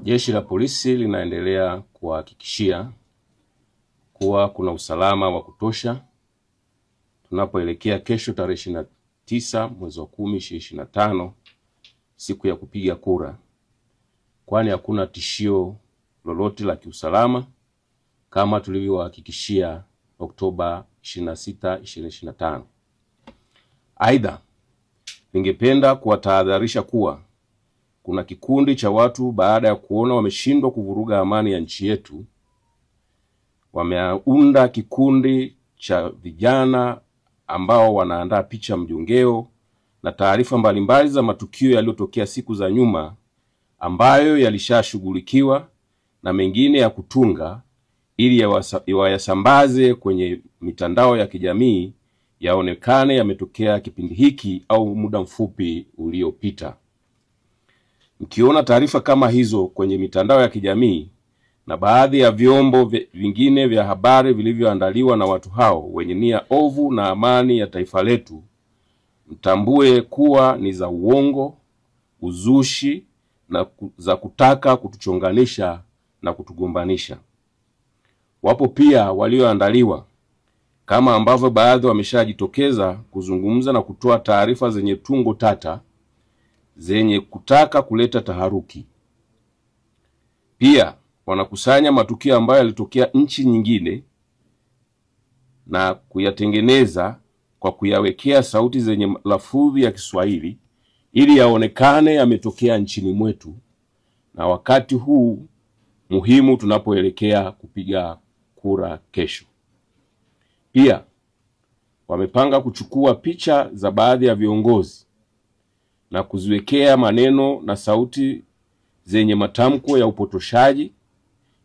Jeshi la polisi linaendelea kuhakikishia kuwa kuna usalama wa kutosha tunapoelekea kesho tarehe 29 mwezi wa 10 2025, siku ya kupiga kura, kwani hakuna tishio lolote la kiusalama kama tulivyohakikishia Oktoba 26, 2025. Aidha, ningependa kuwatahadharisha kuwa kuna kikundi cha watu baada ya kuona wameshindwa kuvuruga amani ya nchi yetu, wameunda kikundi cha vijana ambao wanaandaa picha mjongeo na taarifa mbalimbali za matukio yaliyotokea siku za nyuma ambayo yalishashughulikiwa na mengine ya kutunga ili wayasambaze kwenye mitandao ya kijamii yaonekane yametokea kipindi hiki au muda mfupi uliopita. Mkiona taarifa kama hizo kwenye mitandao ya kijamii na baadhi ya vyombo vingine vya habari vilivyoandaliwa na watu hao wenye nia ovu na amani ya taifa letu, mtambue kuwa ni za uongo, uzushi na za kutaka kutuchonganisha na kutugombanisha. Wapo pia walioandaliwa kama ambavyo baadhi wameshajitokeza kuzungumza na kutoa taarifa zenye tungo tata zenye kutaka kuleta taharuki. Pia wanakusanya matukio ambayo yalitokea nchi nyingine na kuyatengeneza kwa kuyawekea sauti zenye lafudhi ya Kiswahili ili yaonekane yametokea nchini mwetu na wakati huu muhimu tunapoelekea kupiga kura kesho. Pia wamepanga kuchukua picha za baadhi ya viongozi na kuziwekea maneno na sauti zenye matamko ya upotoshaji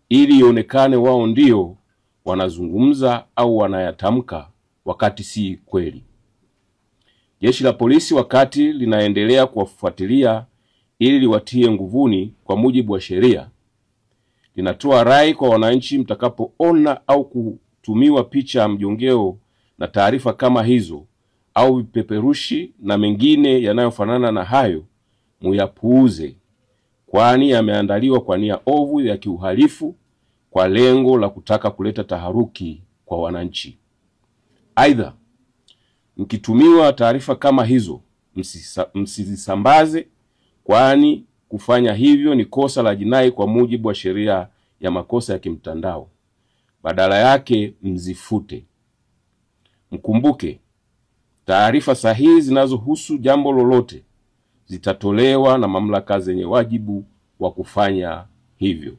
ili ionekane wao ndio wanazungumza au wanayatamka wakati si kweli. Jeshi la polisi wakati linaendelea kuwafuatilia ili liwatie nguvuni kwa mujibu wa sheria, linatoa rai kwa wananchi mtakapoona au kutumiwa picha mjongeo na taarifa kama hizo au vipeperushi na mengine yanayofanana na hayo, muyapuuze, kwani yameandaliwa kwa nia ovu ya kiuhalifu kwa lengo la kutaka kuleta taharuki kwa wananchi. Aidha, mkitumiwa taarifa kama hizo msizisambaze, kwani kufanya hivyo ni kosa la jinai kwa mujibu wa sheria ya makosa ya kimtandao. Badala yake mzifute. Mkumbuke, taarifa sahihi zinazohusu jambo lolote zitatolewa na mamlaka zenye wajibu wa kufanya hivyo.